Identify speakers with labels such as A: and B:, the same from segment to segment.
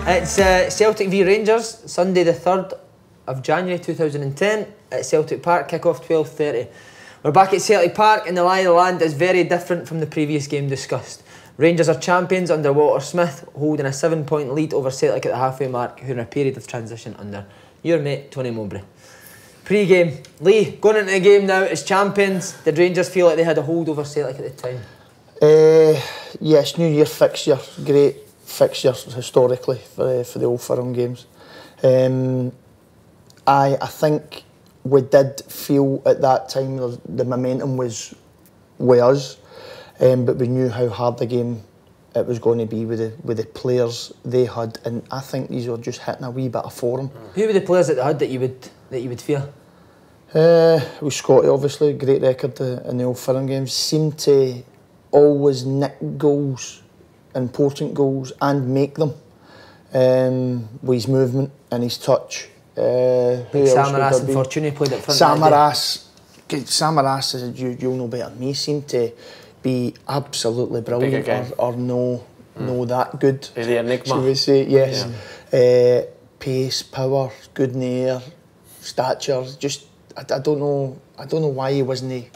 A: It's Celtic v Rangers, Sunday the 3rd of January 2010 at Celtic Park, kick-off 12:30. We're back at Celtic Park and the lie of the land is very different from the previous game discussed. Rangers are champions under Walter Smith, holding a 7-point lead over Celtic at the halfway mark, who are in a period of transition under your mate Tony Mowbray. Pre-game, Lee, going into the game now as champions, did Rangers feel like they had a hold over Celtic at the time?
B: Yes, New Year fixture, great fixture historically for the Old Firm games. I think we did feel at that time the momentum was with us, but we knew how hard the game it was going to be with the players they had, and I think these were just hitting a wee bit of form.
A: Who were the players that they had that you would fear?
B: With Scotty, obviously, great record in the Old Firm games. Seemed to always nick goals, important goals, and make them with his movement and his touch.
A: Samaras and Fortuny played up front.
B: Samaras, as you'll know better than me, seemed to be absolutely brilliant or no that good.
C: The enigma.
B: Should we say? Yes. Yeah. Pace, power, good in the air, stature. Just I don't know why he wasn't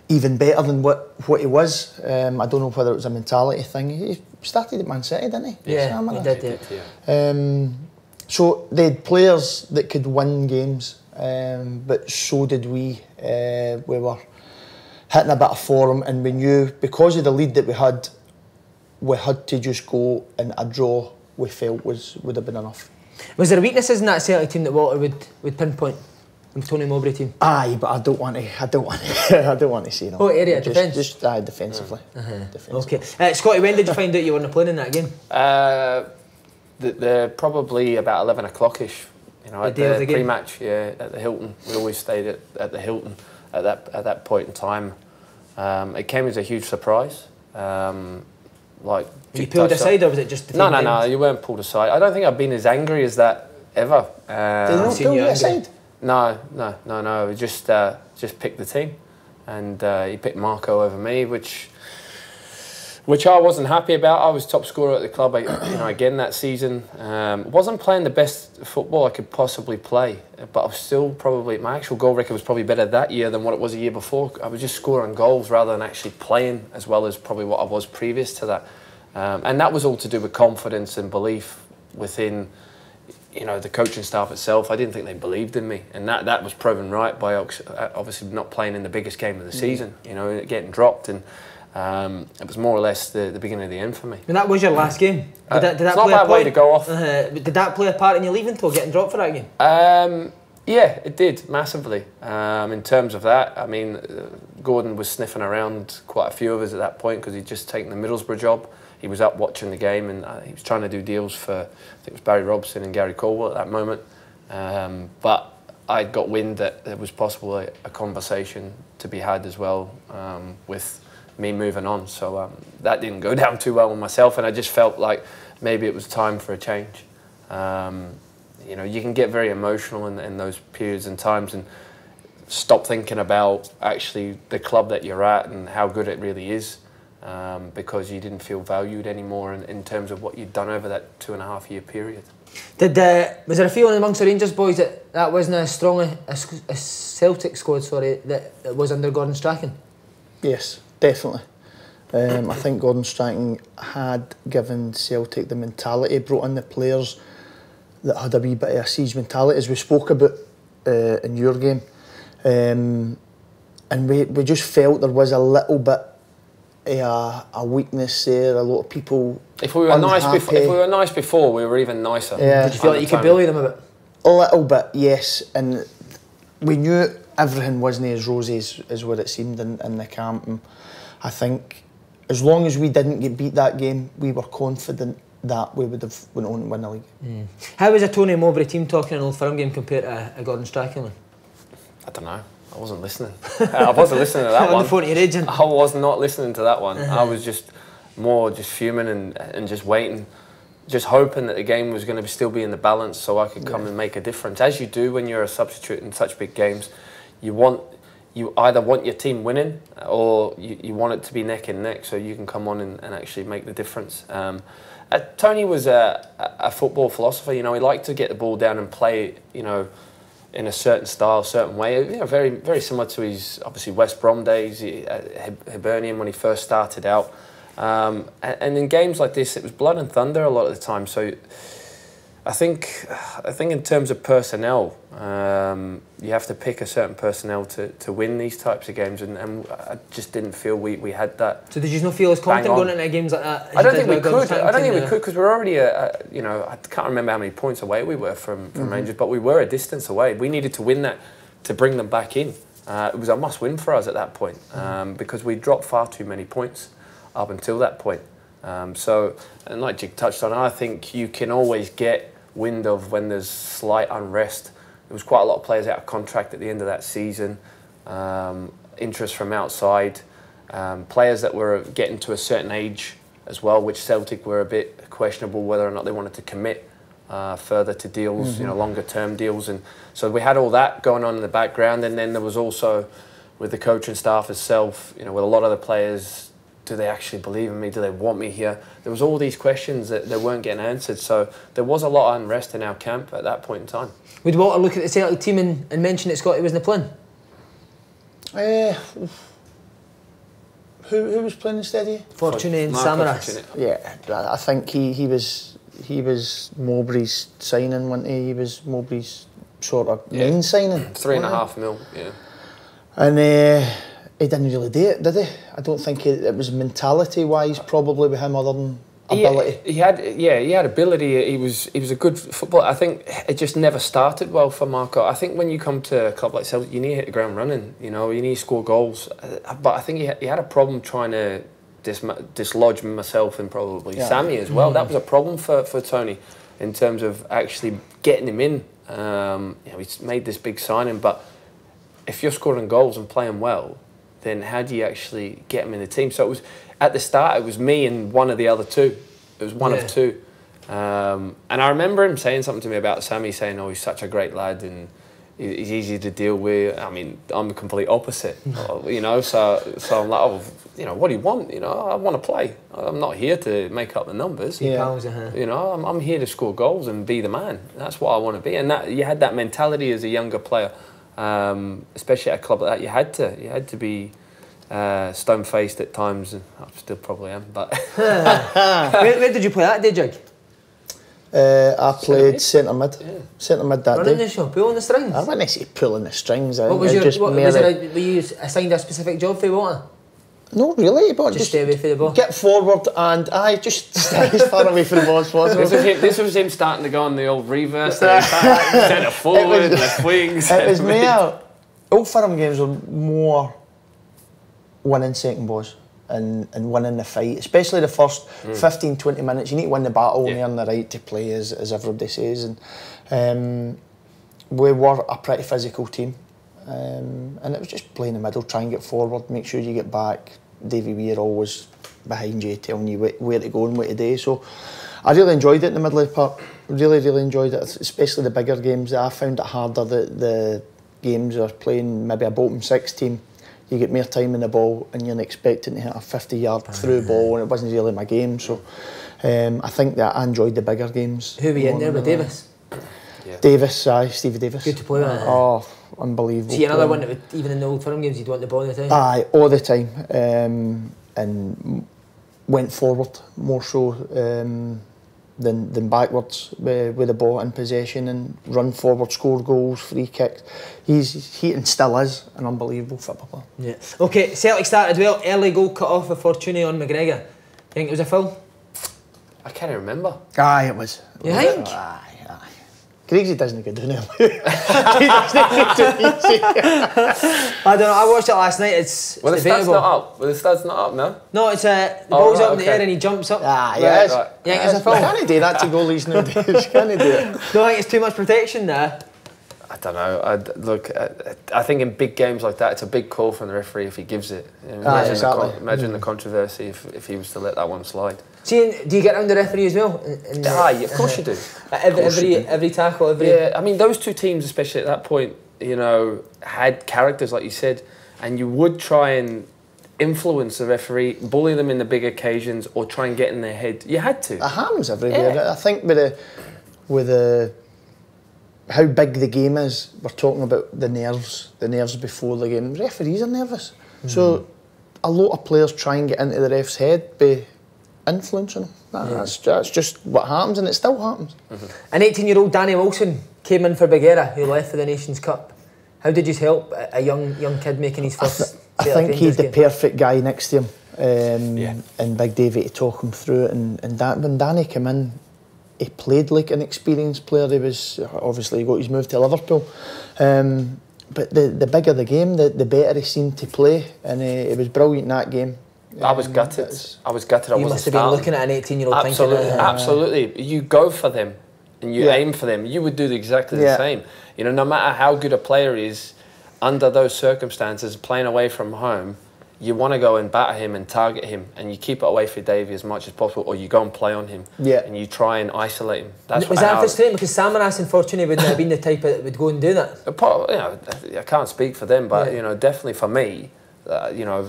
B: even better than what he was. I don't know whether it was a mentality thing. He started at Man City, didn't he?
A: Yeah, Samaras. He did.
B: Yeah. So they had players that could win games, but so did we. We were hitting a bit of form, and we knew because of the lead that we had to just go, and a draw we felt would have been enough.
A: Was there weaknesses in that Celtic team that Walter would pinpoint? The Tony Mowbray team.
B: Aye, but I don't want to say no.
A: Oh, area defence.
B: Just defensively.
A: Okay, Scotty, when did you find out you weren't playing in that game?
C: Probably about 11 o'clock-ish. You know, at the pre-match, at the Hilton. We always stayed at the Hilton at that point in time. It came as a huge surprise. Were
A: you pulled aside, or was it just?
C: No, you weren't pulled aside. I don't think I've been as angry as that ever.
B: Did they not pull you aside?
C: No. We just picked the team, and he picked Marco over me, which I wasn't happy about. I was top scorer at the club, again that season. Wasn't playing the best football I could possibly play, but I was still probably, my actual goal record was probably better that year than what it was a year before. I was just scoring goals rather than actually playing as well as probably what I was previous to that. And that was all to do with confidence and belief within, the coaching staff itself. I didn't think they believed in me, and that was proven right by obviously not playing in the biggest game of the season, getting dropped, and it was more or less the beginning of the end for me.
A: And that was your last game? Did that
C: it's not a bad way to go off.
A: Did that play a part in you leaving till getting dropped for that game?
C: Yeah, it did, massively. In terms of that, I mean, Gordon was sniffing around quite a few of us at that point because he'd just taken the Middlesbrough job. He was up watching the game, and he was trying to do deals for, I think it was Barry Robson and Gary Caldwell at that moment. But I got wind that there was possibly a conversation to be had as well with me moving on. So that didn't go down too well with myself, and I just felt like maybe it was time for a change. You can get very emotional in those periods and times and stop thinking about actually the club that you're at and how good it really is. Because you didn't feel valued anymore in terms of what you'd done over that 2.5-year period. Was
A: there a feeling amongst the Rangers boys that wasn't as strong a Celtic squad, that was under Gordon Strachan?
B: Yes, definitely. I think Gordon Strachan had given Celtic the mentality, brought in the players that had a wee bit of a siege mentality, as we spoke about in your game. And we just felt there was a little bit a weakness there. A lot of people. If we were
C: nice before, we were even nicer.
B: Yeah.
A: Did you feel like you could bully them a bit?
B: A little bit, yes. And we knew everything wasn't as rosy as what it seemed in the camp. And I think as long as we didn't get beat that game, we were confident that we would have went on to win the league.
A: How was a Tony Mowbray team talking an Old Firm game compared to a Gordon Strachan one?
C: I don't know. I wasn't listening. I wasn't listening to that one.
A: On the phone to your agent?
C: I was not listening to that one. I was just fuming and just waiting, just hoping that the game was going to still be in the balance so I could come and make a difference. As you do when you're a substitute in such big games, you either want your team winning or you want it to be neck and neck so you can come on and actually make the difference. Tony was a football philosopher. You know, he liked to get the ball down and play, you know, in a certain style, certain way. You know, very, very similar to his, obviously, West Brom days, Hibernian when he first started out. And in games like this, it was blood and thunder a lot of the time. So I think in terms of personnel, you have to pick a certain personnel to win these types of games, and I just didn't feel we had that.
A: So did you not feel as confident going into games like that?
C: I don't think we could. I don't think we could because we're already you know, I can't remember how many points away we were from Rangers, but we were a distance away. We needed to win that to bring them back in. It was a must-win for us at that point because we dropped far too many points up until that point. So, and like Jig touched on, I think you can always get wind of when there's slight unrest. There was quite a lot of players out of contract at the end of that season, interest from outside, players that were getting to a certain age as well, which Celtic were a bit questionable whether or not they wanted to commit further to deals, you know, longer term deals. And so we had all that going on in the background, and then there was also with the coaching staff itself, you know, with a lot of the players, do they actually believe in me? Do they want me here? There was all these questions that weren't getting answered. So there was a lot of unrest in our camp at that point in time.
A: Would Walter look at the Celtic team and mention that Scotty wasn't playing?
B: Who was playing instead of you?
A: Fortuny and Samaras.
B: Yeah, I think he was Mowbray's signing, wasn't he? He was Mowbray's sort of main signing.
C: 3.5 mil, yeah.
B: And he didn't really do it, did he? I don't think it was mentality-wise probably with him other than ability.
C: He had ability. He was a good footballer. I think it just never started well for Marco. I think when you come to a club like Celtic, you need to hit the ground running. You know, you need to score goals. But I think he had a problem trying to dislodge myself and probably Sammy as well. That was a problem for Tony in terms of actually getting him in. You know, he's made this big signing, but if you're scoring goals and playing well, then how do you actually get him in the team? So it was at the start, it was me and one of the other two. It was one of two. And I remember him saying something to me about Sammy, saying, "Oh, he's such a great lad and he's easy to deal with." I mean, I'm the complete opposite, you know. So I'm like, "Oh, you know, what do you want? You know, I want to play. I'm not here to make up the numbers. You know, I'm here to score goals and be the man. That's what I want to be." And that you had that mentality as a younger player. Especially at a club like that, you had to be stone-faced at times, and I still probably am. But
A: where did you play that day, Jig?
B: I played centre mid. Centre mid that
A: Running
B: day.
A: the show, pulling the strings.
B: I wouldn't say pulling the strings.
A: What was were you assigned a specific job for Walter?
B: No, really, but
A: just stay away from the ball.
B: Get forward and just stay as far away from the ball as possible.
C: This was him starting to go on the old reverse. Centre forward, left wings.
B: It was more. Old Firm games were more winning second balls and winning the fight, especially the first 15, 20 minutes. You need to win the battle and earn the right to play, as everybody says. And we were a pretty physical team. And it was just play in the middle, try and get forward, make sure you get back. Davy Weir always behind you, telling you where to go and what to do. So I really enjoyed it in the middle of the park. Really, really enjoyed it, especially the bigger games. I found it harder, the games are playing maybe a bottom 6 team. You get more time in the ball and you're expecting to hit a 50-yard through ball, and it wasn't really my game. So I think that I enjoyed the bigger games.
A: Who were you in there with Davis?
B: Davis, Stevie Davis.
A: Good to play with.
B: Oh, unbelievable.
A: See, another one that would, even in the Old Firm games, you'd want the ball all the time.
B: Aye, all the time. And went forward more so than backwards with the ball in possession, and run forward, score goals, free kicks. He and still is an unbelievable footballer. Yeah.
A: Okay, Celtic started well. Early goal cut off of Fortuny on McGregor. You think it was a foul?
C: I can't remember.
B: Aye, it was.
A: You think?
B: Aye. Craigsy doesn't go down there. He doesn't go too easy.
A: I don't know, I watched it last night. It's
C: the stats not up? Well, the stats not up, no?
A: No, it's the ball's up in the air and he jumps up.
B: Ah, yes.
A: Right. You think it's a foul?
B: You can't do that to goalies nowadays. Can't do it.
A: No, I think it's too much protection there.
C: I don't know. I think in big games like that, it's a big call from the referee if he gives it. Imagine the controversy if he was to let that one slide.
A: See, do you get around the referee as well?
C: Aye, of course you do.
A: Every tackle, every...
C: Yeah, I mean, those two teams, especially at that point, you know, had characters, like you said, and you would try and influence the referee, bully them in the big occasions, or try and get in their head. You had to.
B: It happens everywhere. I think with the how big the game is, we're talking about the nerves before the game. Referees are nervous. So a lot of players try and get into the ref's head by influencing them. That's just what happens, and it still happens.
A: An 18-year-old Danny Wilson came in for Bigera, who left for the Nations Cup. How did you help a young kid making his first
B: I think he's the perfect guy next to him, and Big Davey to talk him through it. And when Danny came in, he played like an experienced player. He was obviously he got his move to Liverpool, but the bigger the game, the better he seemed to play, and he was brilliant in that game.
C: I was gutted. I wasn't
A: must have been looking at an 18-year-old
C: absolutely,
A: thinking,
C: absolutely. You go for them and you aim for them. You would do exactly the same. You know, no matter how good a player is, under those circumstances, playing away from home, you want to go and batter him and target him, and you keep it away for Davey as much as possible, or you go and play on him, and you try and isolate him.
A: Was that frustrating? Because Samaras and Fortuny wouldn't have been the type that would go and do that.
C: You know, I can't speak for them, but you know, definitely for me, you know,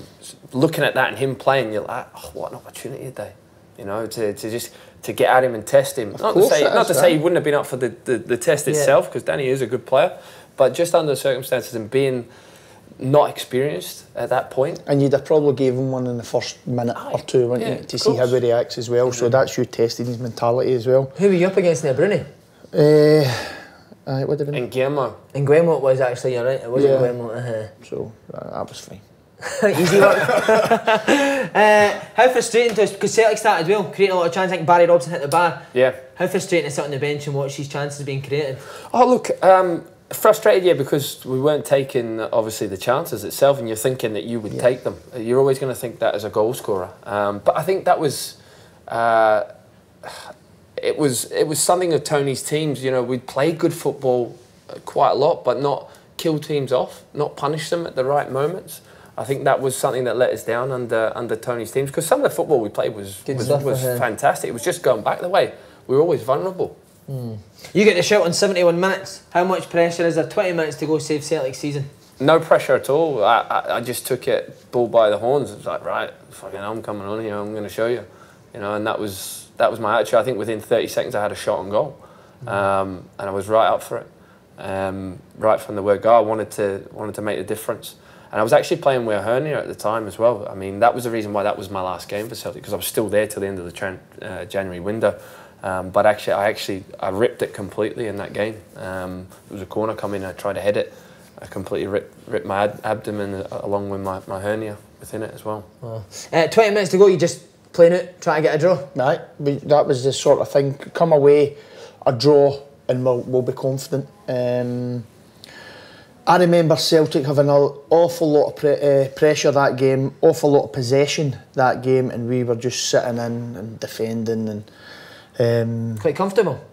C: looking at that and him playing, you're like, oh, what an opportunity today. You know, to get at him and test him. Not to say he wouldn't have been up for the test itself, because Danny is a good player, but just under the circumstances and being not experienced at that point.
B: And you'd have probably gave him one in the first minute or two, wouldn't you, to see how he reacts as well. So that's you testing his mentality as well.
A: Who were you up against now, Bruni?
B: What would have been?
C: Nguemo.
A: Nguemo it was actually, you're right, it was Nguemo.
B: So that was fine.
A: Easy work. How frustrating to us, because Celtic started well, creating a lot of chances. I think Barry Robson hit the bar.
C: Yeah.
A: How frustrating to sit on the bench and watch these chances being created?
C: Oh, look, frustrated, because we weren't taking, obviously, the chances itself, and you're thinking that you would take them. You're always going to think that as a goal scorer. But I think that was... it was something of Tony's teams. You know, we'd play good football quite a lot, but not kill teams off, not punish them at the right moments. I think that was something that let us down under Tony's teams, because some of the football we played was fantastic. It was just going back the way. We were always vulnerable.
A: You get the shout on 71 minutes. How much pressure is there? 20 minutes to go save Celtic's season.
C: No pressure at all. I just took it bull by the horns. It was like, right, fucking I'm coming on here, I'm going to show you. You know, and that was my attitude. I think within 30 seconds I had a shot on goal. And I was right up for it. Right from the word go, I wanted to make the difference. And I was actually playing with a hernia at the time as well. I mean, that was the reason why that was my last game for Celtic, because I was still there till the end of the January window. But actually, I ripped it completely in that game. There was a corner coming, I tried to head it. I completely ripped my abdomen along with my hernia within it as well.
A: Wow. 20 minutes to go, you just playing it, trying to get a draw?
B: Right, that was the sort of thing. Come away, a draw, and we'll be confident. I remember Celtic having an awful lot of pressure that game, awful lot of possession that game, and we were just sitting in and defending and...
A: quite comfortable?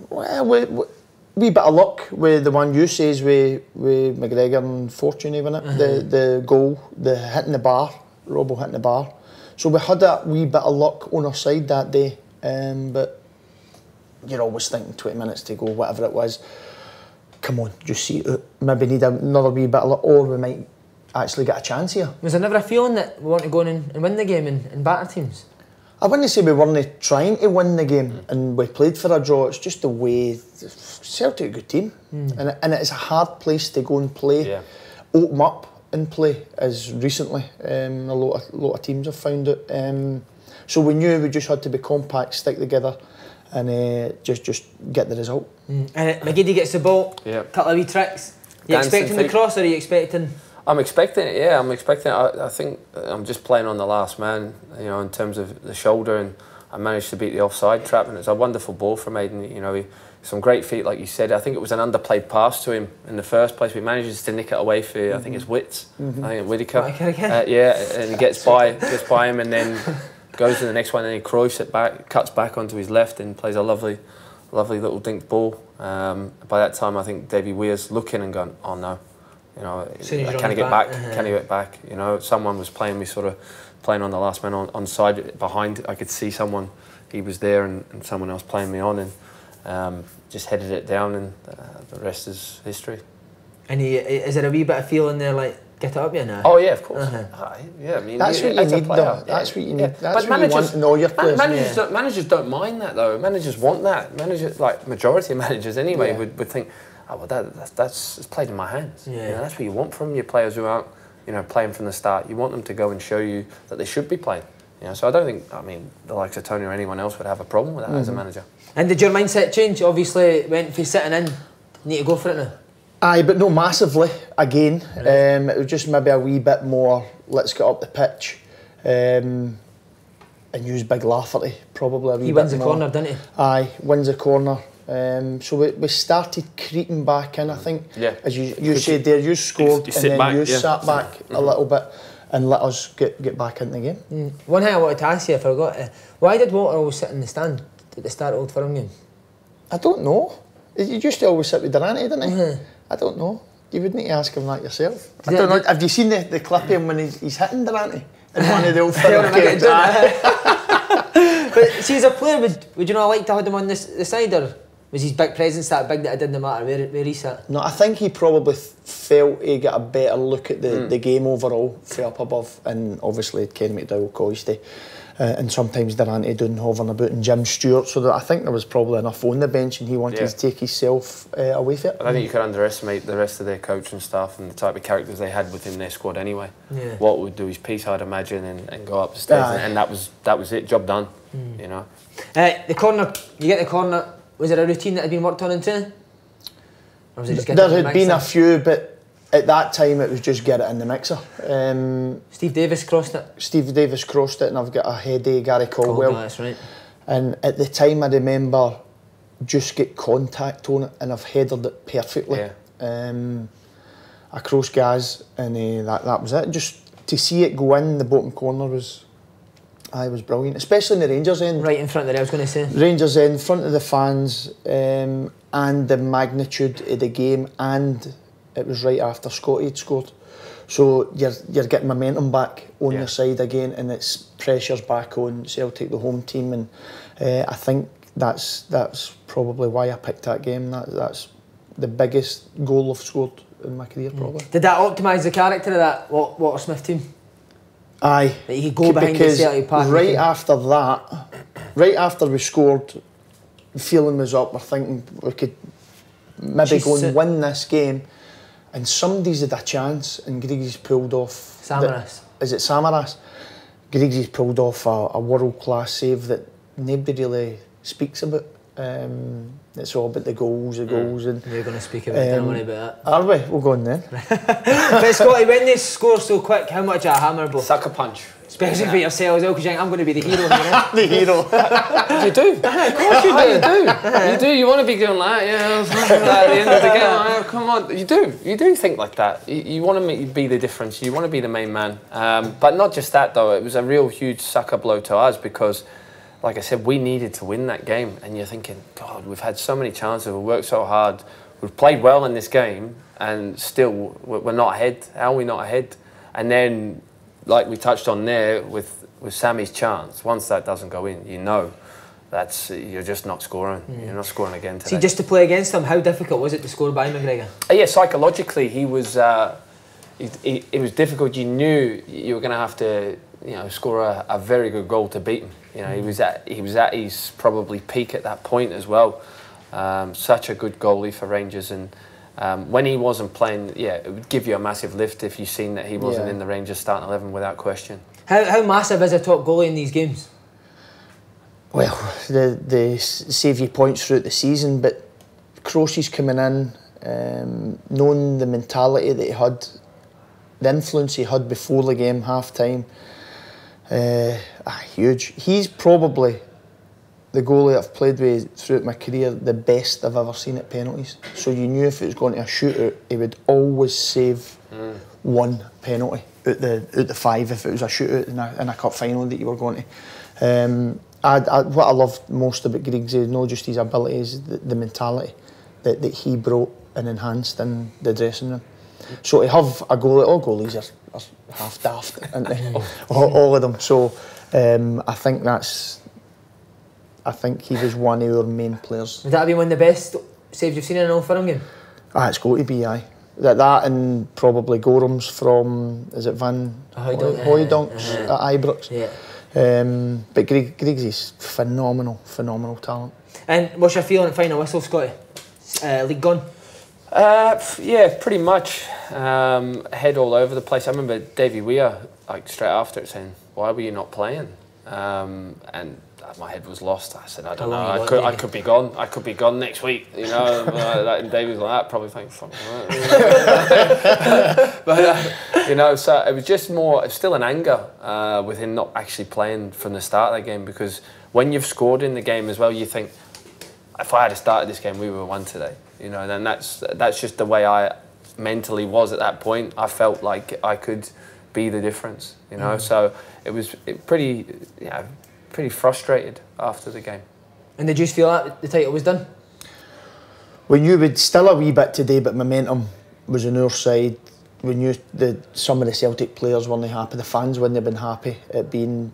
B: Well, wee bit of luck with the one you says with McGregor and Fortuny, wasn't it? The goal, the hitting the bar, Robbo hitting the bar. So we had a wee bit of luck on our side that day, but you're always thinking 20 minutes to go, whatever it was. Come on, just see it. Maybe need another wee bit of luck, or we might actually get a chance here. Was
A: there never a feeling that we want to go in and win the game and batter teams?
B: I wouldn't say we weren't trying to win the game and we played for a draw. It's just the way Celtic are a good team, and it's a hard place to go and play, open up and play, as recently a lot of teams have found it. So we knew we just had to be compact, stick together, and just get the result.
A: And McGeady gets the ball, couple of wee tricks. You expecting the cross, or are you expecting?
C: I'm expecting it, yeah. I'm expecting it. I think I'm just playing on the last man, you know, in terms of the shoulder, and I managed to beat the offside trap, and it's a wonderful ball from Aiden. You know, some great feet, like you said. I think it was an underplayed pass to him in the first place. We manages to nick it away for I think it's Witts, I think Whittaker. And he gets by him, and then goes to the next one, and he cross it back, cuts back onto his left, and plays a lovely little dink ball. By that time, I think Davey Weir's looking and going, oh no. You know, can he get back? Can he get back? You know, someone was playing me sort of playing on the last man on side behind. I could see someone, he was there, and someone else playing me on, and just headed it down, and the rest is history.
A: And is there a wee bit of feeling there, like, get it up, you know?
C: Oh yeah, of course. Yeah, I mean,
B: that's what you need, though. That's what you need. That's what you want in all your players.
C: Managers don't mind that, though. Managers want that. Managers, like majority of managers anyway, would think, oh well, that's it's played in my hands.
A: Yeah.
C: You know, that's what you want from your players who aren't, playing from the start. You want them to go and show you that they should be playing. So I don't think, the likes of Tony or anyone else would have a problem with that as a manager.
A: And did your mindset change? Obviously, went for sitting in, need to go for it now.
B: Aye, but no massively, again. It was just maybe a wee bit more, let's get up the pitch and use Big Lafferty, probably a wee bit more.
A: He wins the corner, didn't he?
B: Aye, wins the corner. So we started creeping back in, I think.
C: Yeah.
B: As you said there, you scored and then you sat back a little bit and let us get back into the game.
A: One thing I wanted to ask you, I forgot, why did Walter always sit in the stand at the start of Old Firm game?
B: I don't know. He used to always sit with Durante, didn't he? I don't know. You would need to ask him that yourself. I don't know. Have you seen the clip of him when he's hitting Durante in one of the Old Firm games? But
A: see, as a player, would you not like to have him on the side, or was his big presence that big that it didn't matter where he sat? No,
B: I think he probably felt he got a better look at the game overall, from up above, and obviously Kenny McDowell, Coisty, and sometimes Durante doing hovering about, and Jim Stewart. So that I think there was probably enough on the bench, and he wanted to take himself away from it.
C: I don't think you could underestimate the rest of their coaching staff and the type of characters they had within their squad anyway.
A: Yeah.
C: What would do his piece, I'd imagine, and go up the stairs, and that was it, job done.
A: The corner, you get the corner. Was there a routine that had been worked on in training? Or was it just
B: there had been a few, but at that time it was just get it in the mixer.
A: Steve Davis crossed it.
B: Steve Davis crossed it, and I've got a heady Gary Caldwell.
A: That's right.
B: And at the time I remember just get contact on it, and I've headed it perfectly.
C: Yeah.
B: Across Gaz, and that was it. Just to see it go in the bottom corner was brilliant, especially in the Rangers end.
A: Right in front of there, I was going to say.
B: Rangers end, in front of the fans, and the magnitude of the game, and it was right after Scotty had scored. So you're getting momentum back on your side again, and it's pressure's back on Celtic, the home team, and I think that's probably why I picked that game. That's the biggest goal I've scored in my career, probably.
A: Did that optimise the character of that Walter Smith team?
B: Aye,
A: that you could go behind the Celtic Park.
B: Right after that, right after we scored, the feeling was up. We're thinking we could maybe go and win this game, and somebody's had a chance, and Griggs pulled off.
A: Samaras.
B: Is it Samaras? Griggs pulled off a world-class save that nobody really speaks about. It's all about the goals, and
A: we're going to speak about it, don't worry about that.
B: Are we? We'll go on then.
A: But Scotty, when they score so quick, how much of a hammer blow?
C: Sucker punch.
A: Especially for yourself as well, because you think, I'm going to be the hero here.
B: The hero.
C: You do. Of course you do. You want to be doing that, at the end of the game. Oh, come on, you do think like that. You want to be the difference. You want to be the main man. But not just that though. It was a real huge sucker blow to us because, like I said, we needed to win that game, and you're thinking, God, we've had so many chances, we've worked so hard, we've played well in this game, and still we're not ahead. How are we not ahead? And then, like we touched on there, with Sammy's chance, once that doesn't go in, you're just not scoring. You're not scoring again today.
A: See, just to play against him, how difficult was it to score by McGregor?
C: Yeah, psychologically, he was. It was difficult. You knew you were going to have to, score a very good goal to beat him. He was at his probably peak at that point as well. Such a good goalie for Rangers, and when he wasn't playing, it would give you a massive lift if you seen that he wasn't in the Rangers starting 11 without question.
A: How massive is a top goalie in these games?
B: Well, they save you points throughout the season, but Croce's coming in, knowing the mentality that he had, the influence he had before the game, half time. Huge. He's probably the goalie I've played with throughout my career, the best I've ever seen at penalties. So you knew if it was going to a shootout, he would always save one penalty out the five if it was a shootout in a cup final that you were going to. What I loved most about Griggs is not just his abilities, the mentality that he brought and enhanced in the dressing room. So to have a goalie, all goalies are half daft, aren't they? all of them. So I think he was one of our main players.
A: Would that be one of the best saves you've seen in an Old Firm game?
B: It's got to be, aye. That and probably Gorham's from, is it Van Hooijdonks at Ibrox.
A: Yeah.
B: But Griggs phenomenal talent.
A: And what's your feeling at final whistle, Scotty? League gone?
C: Yeah, pretty much. Head all over the place. I remember Davey Weir, like straight after it, saying, "Why were you not playing?" And my head was lost. I said, "I don't know. I could be gone. I could be gone next week." You know, and Davey was like that. Probably thinking, "Fuck." But you know, so it was just more. It's still an anger with him not actually playing from the start of the game, because when you've scored in the game as well, you think, if I had started this game, we would have won today. You know, and that's just the way I mentally was at that point. I felt like I could be the difference. You know, so it was pretty frustrated after the game. And
A: did you feel that the title was done?
B: We knew we'd still a wee bit today, but momentum was on our side. We knew that some of the Celtic players weren't happy. The fans wouldn't have been happy at being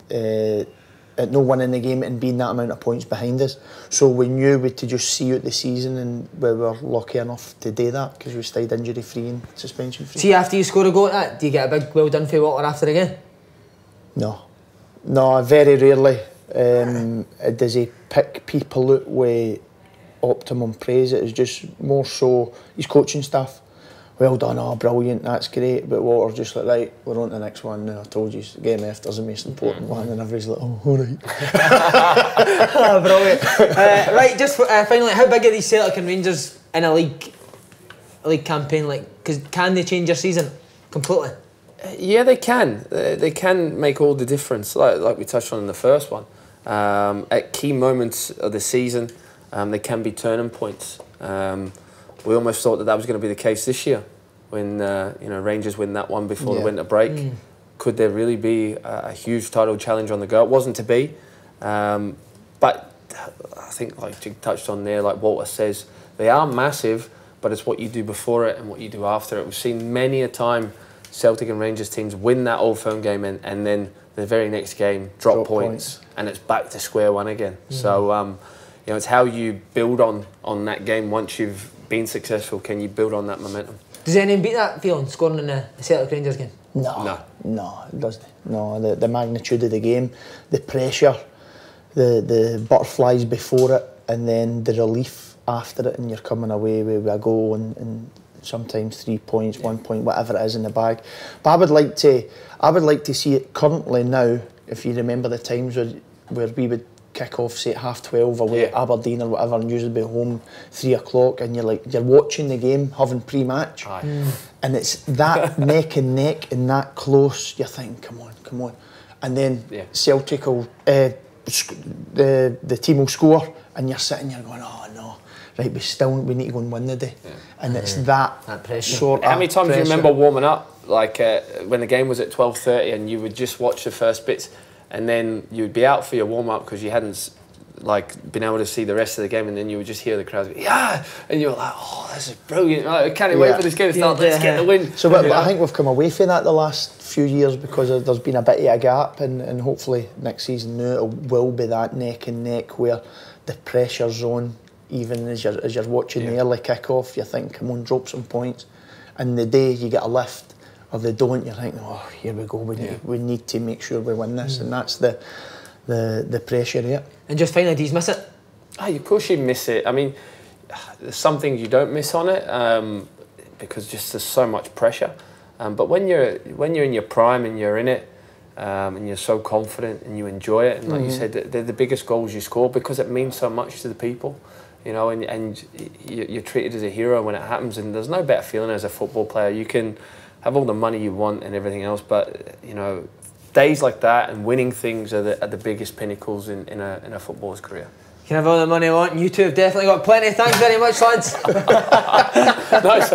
B: at no winning the game and being that amount of points behind us. So we knew we had to just see out the season, and we were lucky enough to do that because we stayed injury free and suspension free.
A: See, after you score a goal like that, do you get a big well done for Walter after the game?
B: No, very rarely does he pick people out with optimum praise. It is just more so his coaching staff. Well done, oh brilliant, that's great. But Walter's just like, right, we're on to the next one now. I told you, game after's the most important one, and everybody's like, oh, all right.
A: Oh, brilliant. Right, just finally, how big are these Celtic and Rangers in a league campaign? Like, can they change your season completely?
C: Yeah, they can. They can make all the difference, like we touched on in the first one. At key moments of the season, they can be turning points. We almost thought that was going to be the case this year when Rangers win that one before the winter break. Could there really be a huge title challenge on the go? It wasn't to be, but I think, like Jig touched on there, like Walter says, they are massive, but it's what you do before it and what you do after it. We've seen many a time Celtic and Rangers teams win that Old Firm game and then the very next game drop points and it's back to square one again. So it's how you build on that game once you've been successful. Can you build on that momentum?
A: Does anyone beat that feeling, scoring in the Celtic Rangers game?
B: No, it doesn't. No, the magnitude of the game, the pressure, the butterflies before it, and then the relief after it, and you're coming away with a goal and sometimes 3 points, 1 point, whatever it is in the bag. But I would like to see it currently now. If you remember the times where we would kick off, say at 12:30 away at Aberdeen or whatever, and usually be home 3 o'clock, and you're watching the game, having pre-match, and it's that neck and neck and that close. You're thinking, come on, and then Celtic will the team will score, and you're sitting, you're going, oh no, right, we need to go and win the day, and it's that pressure. Sort
C: How many times do you remember warming up, like when the game was at 12:30, and you would just watch the first bits? And then you would be out for your warm-up because you hadn't been able to see the rest of the game, and then you would just hear the crowd go, yeah, and you're like, oh, this is brilliant. I can't wait for this game to start. Let's get the win.
B: So I think we've come away from that the last few years because there's been a bit of a gap, and hopefully next season now it will be that neck and neck where the pressure's on. Even as you're watching the early kick-off, you think, come on, drop some points. And the day you get a lift, or they don't, you're thinking, oh, here we go, we need to make sure we win this, and that's the pressure here.
A: And just finally, do you miss it?
C: Of course you miss it. I mean, there's some things you don't miss on it because just there's so much pressure. But when you're in your prime and you're in it, and you're so confident and you enjoy it, and like you said, they're the biggest goals you score because it means so much to the people. You know, and you're treated as a hero when it happens, and there's no better feeling as a football player. You can have all the money you want and everything else, but days like that and winning things are the biggest pinnacles in a footballer's career.
A: You can have all the money you want, and you two have definitely got plenty. Thanks very much, lads.
C: Nice.